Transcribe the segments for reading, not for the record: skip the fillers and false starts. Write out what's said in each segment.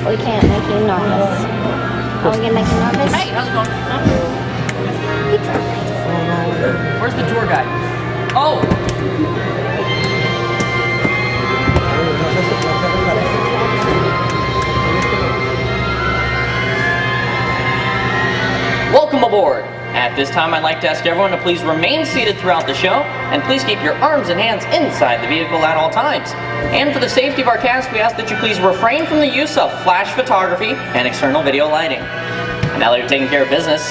We can't make you nervous. Are we gonna make you nervous? Hey, how's it going? Where's the tour guide? Oh! Welcome aboard! At this time, I'd like to ask everyone to please remain seated throughout the show, and please keep your arms and hands inside the vehicle at all times. And for the safety of our cast, we ask that you please refrain from the use of flash photography and external video lighting. And now that you're taking care of business,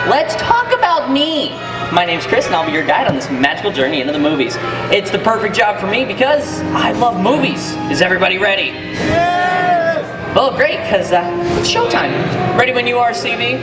let's talk about me! My name's Chris, and I'll be your guide on this magical journey into the movies. It's the perfect job for me because I love movies. Is everybody ready? Yes! Well, great, because it's showtime. Ready when you are, CB?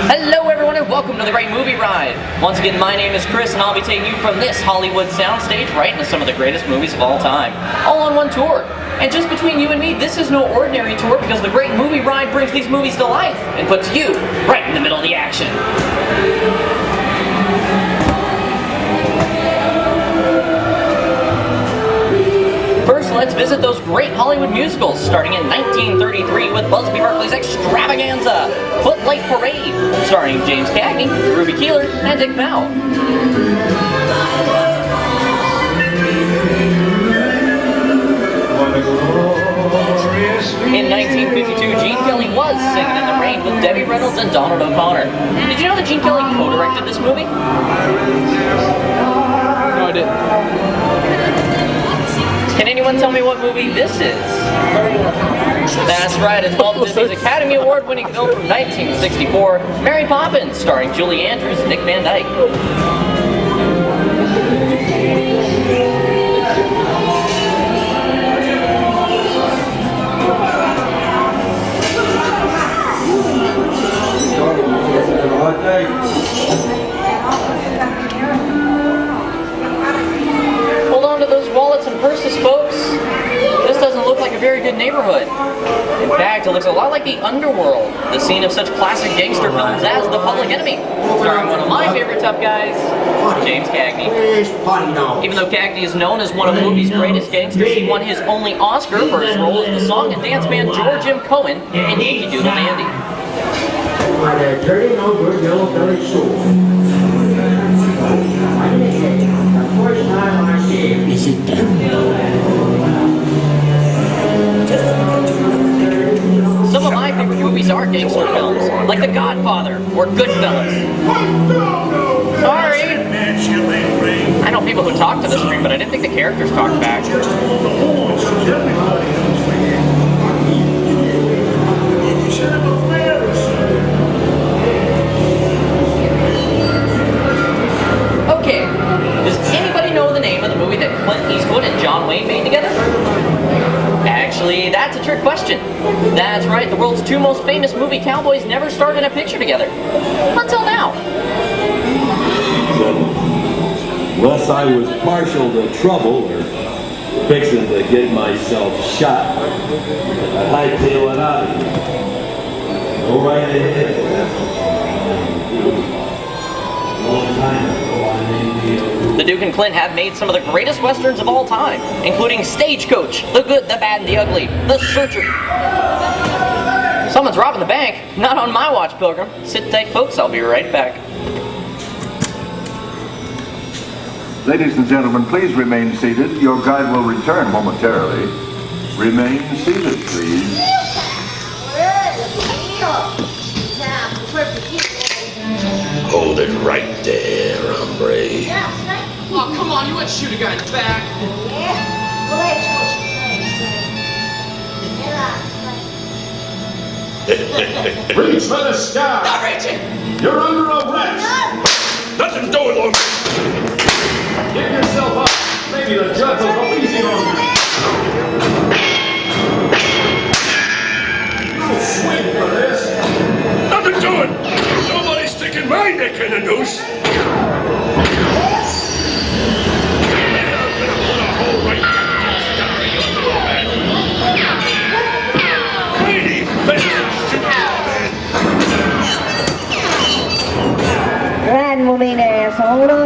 Hello everyone and welcome to the Great Movie Ride. Once again, my name is Chris and I'll be taking you from this Hollywood soundstage right into some of the greatest movies of all time, all on one tour. And just between you and me, this is no ordinary tour because the Great Movie Ride brings these movies to life and puts you right in the middle of the action. First, let's visit those great Hollywood musicals, starting in 1933 with Busby Berkeley's Extravaganza, Footlight Parade, starring James Cagney, Ruby Keeler, and Dick Powell. In 1952, Gene Kelly was Singing in the Rain with Debbie Reynolds and Donald O'Connor. Did you know that Gene Kelly co-directed this movie? No, I didn't. Can anyone tell me what movie this is? That's right, it's Walt Disney's Academy Award-winning film from 1964, Mary Poppins, starring Julie Andrews and Dick Van Dyke. Hold on to those wallets and purses, folks. This doesn't look like a very good neighborhood. In fact, it looks a lot like the underworld, the scene of such classic gangster films as The Public Enemy, starring one of my favorite tough guys, James Cagney. Even though Cagney is known as one of the movie's greatest gangsters, he won his only Oscar for his role as the song and dance man George M. Cohen in Yankee Doodle Dandy. Is it Some of my favorite movies are gangster films, like The Godfather or Goodfellas. Sorry! I know people who talk to the screen, but I didn't think the characters talked back. Okay, does anybody know the name of the movie that Clint Eastwood and John Wayne made together? Actually, that's a trick question. That's right, the world's two most famous movie cowboys never starred in a picture together. Until now. Unless I was partial to trouble or fixing to get myself shot, I'd hightail it out of here. Go right ahead. Long time ago, I named The Duke and Clint have made some of the greatest westerns of all time, including Stagecoach, The Good, the Bad, and the Ugly, The Searcher. Someone's robbing the bank. Not on my watch, Pilgrim. Sit tight, folks. I'll be right back. Ladies and gentlemen, please remain seated. Your guide will return momentarily. Remain seated, please. Hold it right there, hombre. Oh, come on, you wouldn't shoot a guy in the back. Reach for the sky. Not reaching. You're under arrest. Nothing doing, Lord. Get yourself up. Maybe the judge will go easy on you. No swing for this. Nothing doing. Nobody's sticking my neck in a noose.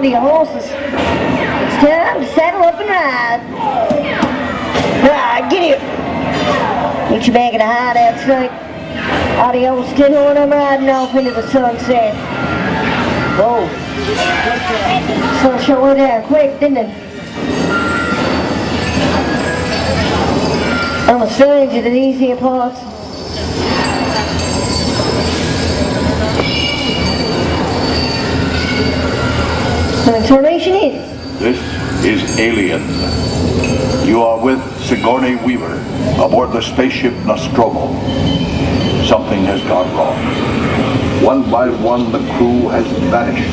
to your horses. It's time to saddle up and ride. Get here. Get you back in the hideout, Snake. Adios, Tinhorn. I'm riding off into the sunset. Whoa. Sun sure went down quick, didn't it? I'm a stranger to these here parts. What information is? This is Alien. You are with Sigourney Weaver aboard the spaceship Nostromo. Something has gone wrong. One by one, the crew has vanished.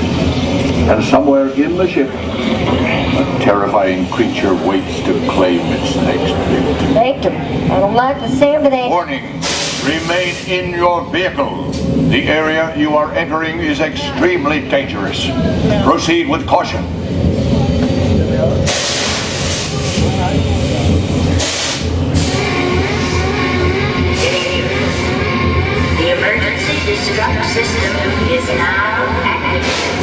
And somewhere in the ship, a terrifying creature waits to claim its next victim. Victim. I don't like the sound of that. Warning. Remain in your vehicle. The area you are entering is extremely dangerous. Proceed with caution. The emergency destruct system is now activated.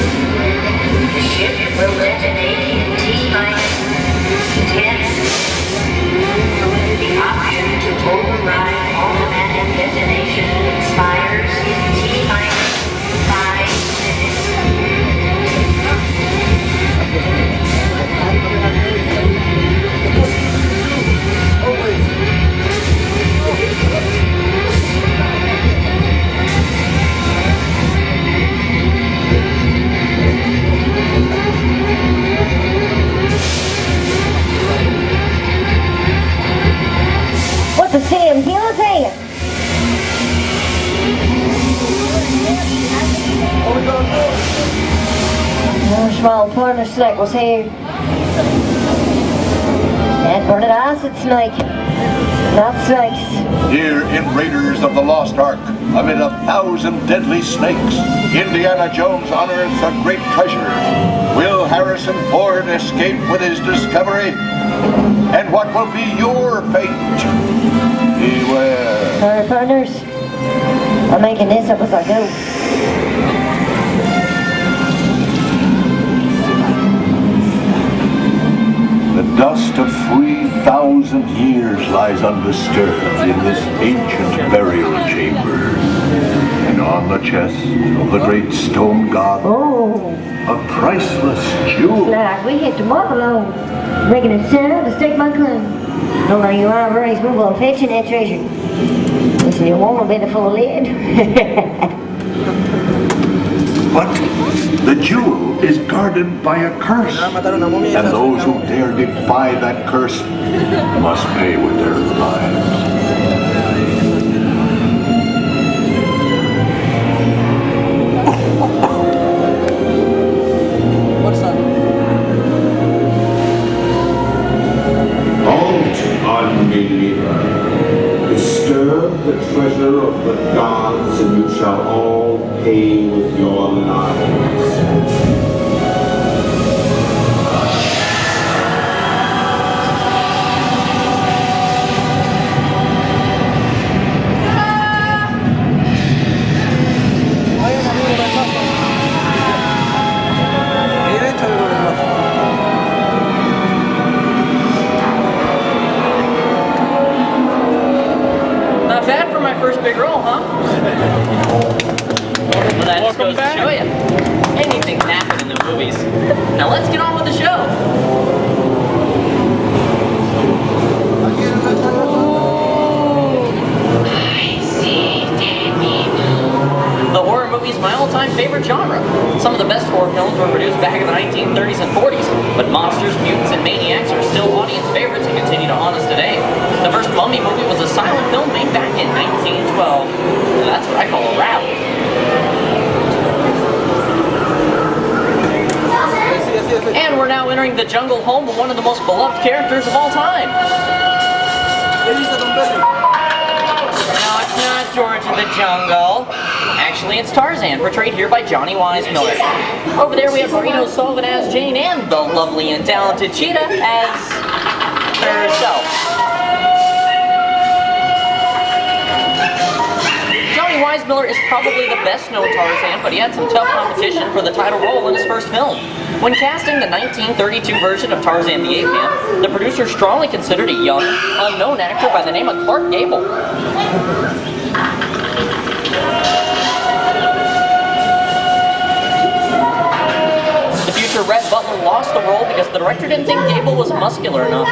The ship will detonate in T-minus 10. The option to override automatic detonation expires in T-minus 5 minutes. What the Sam Hill is here? Our small partner Snake was here. That burning acid snake. Not snakes. Here in Raiders of the Lost Ark, amid 1,000 deadly snakes, Indiana Jones unearths a great treasure. Will Harrison Ford escape with his discovery? And what will be your fate? Beware. Alright, partners. I'm making this up as I go. The dust of 3,000 years lies undisturbed in this ancient burial chamber. And on the chest of the great stone god, Oh, a priceless jewel. like we hit the mark alone. Making it time to stake my claim. Don't know you are very smooth on fetching that treasure. Listen, you want a bit full of lead. But the jewel is guarded by a curse. And those who dare defy that curse must pay with their lives. Don't, unbeliever. Disturb the treasure of the gods, and you shall all pay with your lives. Not bad for my first big role, huh? Well, that just goes to show you. Anything can happen in the movies. Now let's get on with the show. The horror movie is my all-time favorite genre. Some of the best horror films were produced back in the 1930s and 40s, but monsters, mutants, and maniacs are still audience favorites and continue to haunt us today. The first Mummy movie was a silent film made back in 1912. And that's what I call a rap. And we're now entering the jungle home of one of the most beloved characters of all time. No, it's not George of the Jungle. Actually, it's Tarzan, portrayed here by Johnny Weissmuller. Over there we have Marino Sullivan as Jane and the lovely and talented Cheetah as herself. Johnny Miller is probably the best known Tarzan, but he had some tough competition for the title role in his first film. When casting the 1932 version of Tarzan the Ape Man, the producer strongly considered a young, unknown actor by the name of Clark Gable. The future Rhett Butler lost the role because the director didn't think Gable was muscular enough.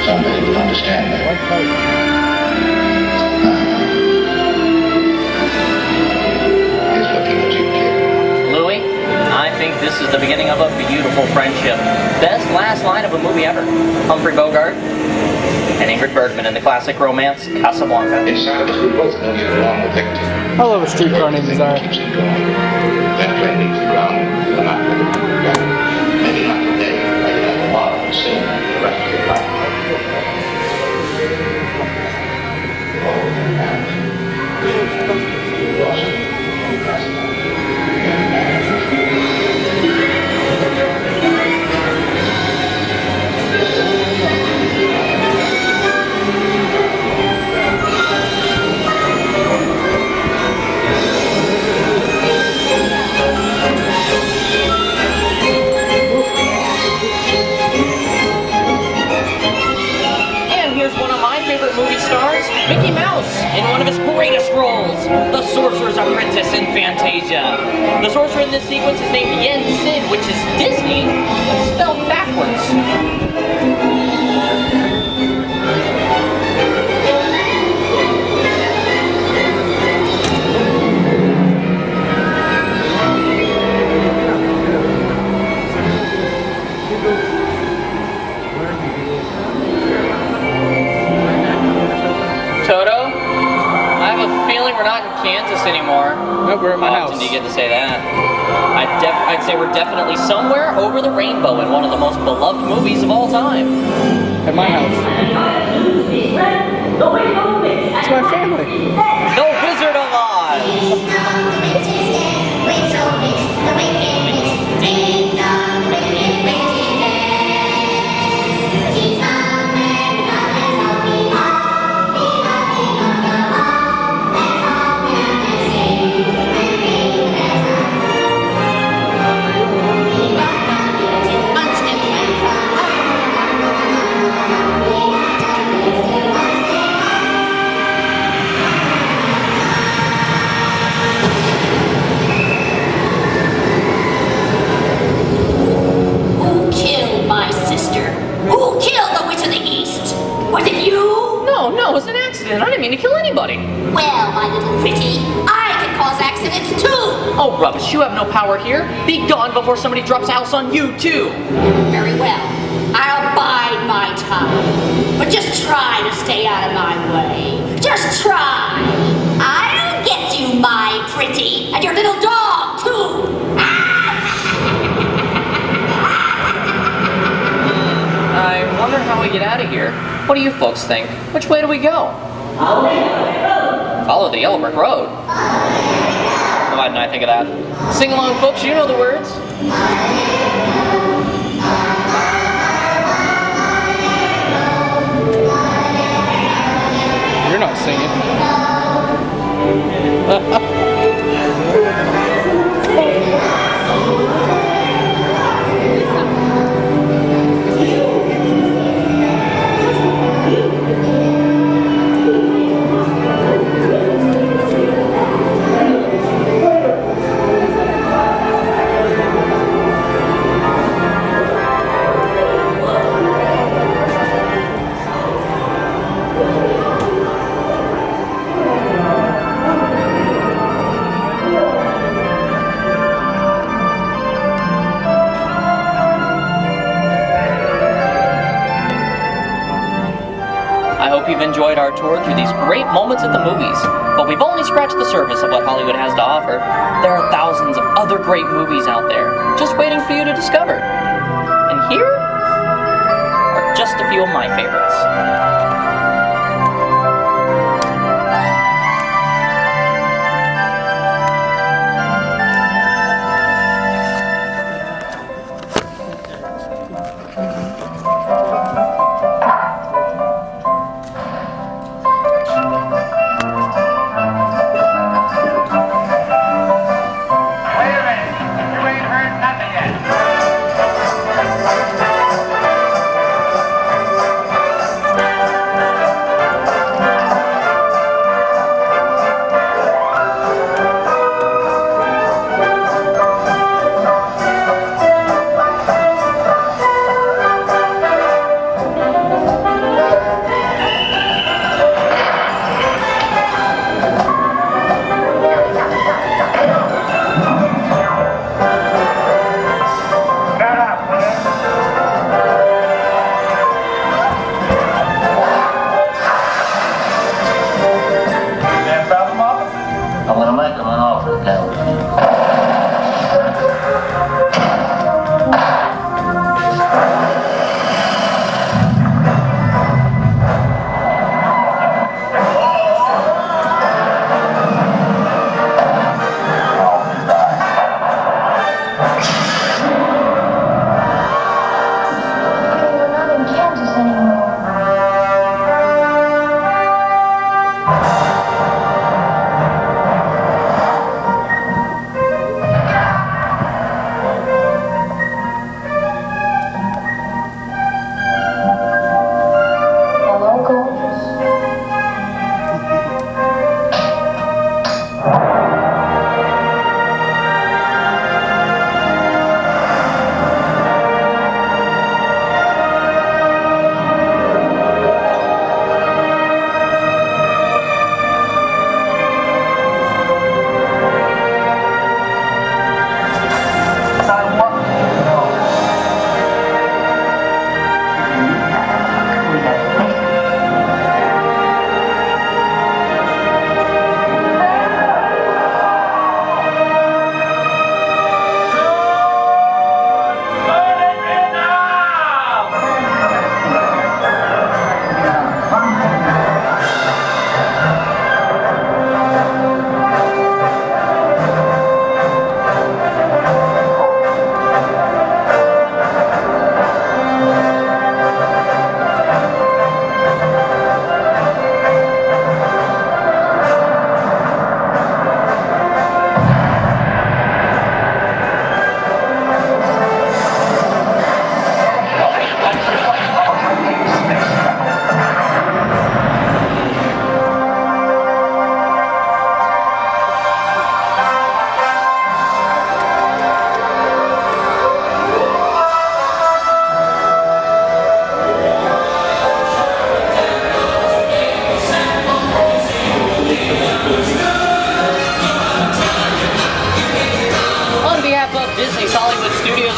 Somebody will understand that. He's looking at you, kid. Louis, I think this is the beginning of a beautiful friendship. Best last line of a movie ever. Humphrey Bogart and Ingrid Bergman in the classic romance Casablanca. Inside of us, we both know you belong with Victor. I love a streetcar named Desire. Keeps it going. That plane leaves the ground. You're not ready to be back. Maybe not today, maybe not tomorrow, soon, the rest of your life. Movie stars Mickey Mouse in one of his greatest roles, The Sorcerer's Apprentice in Fantasia. The sorcerer in this sequence is named Yen Sid, which is Disney spelled backwards. Kansas anymore. No, we're at my house. Often do you get to say that? I'd say we're definitely somewhere over the rainbow in one of the most beloved movies of all time. At my house. It's my family. The Wizard of Oz. No, it was an accident. I didn't mean to kill anybody. Well, my little pretty, I can cause accidents too. Oh, rubbish. You have no power here. Be gone before somebody drops a house on you, too. Very well. I'll bide my time. But just try to stay out of my way. Just try. I'll get you, my pretty, and your little dog, too. I wonder how we get out of here. What do you folks think? Which way do we go? Follow the yellow brick road. Why didn't I think of that? Sing along, folks. You know the words. You're not singing. I hope you've enjoyed our tour through these great moments at the movies. But we've only scratched the surface of what Hollywood has to offer. There are thousands of other great movies out there, just waiting for you to discover. And here are just a few of my favorites.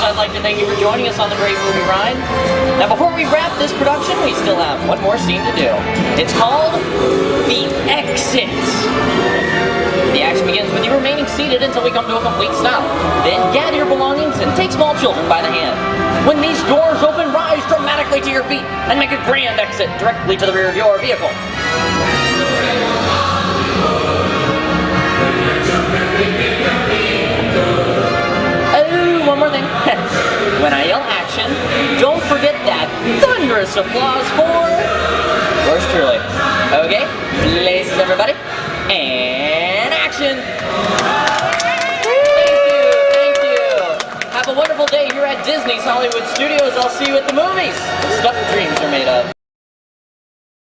I'd like to thank you for joining us on the Great Movie Ride. Now, before we wrap this production, we still have one more scene to do. It's called The Exit. The action begins with you remaining seated until we come to a complete stop. Then gather your belongings and take small children by the hand. When these doors open, rise dramatically to your feet and make a grand exit directly to the rear of your vehicle. One more thing. When I yell action, don't forget that thunderous applause for yours truly. Okay, places everybody, and action! Thank you. Have a wonderful day here at Disney's Hollywood Studios. I'll see you at the movies. The stuff dreams are made of.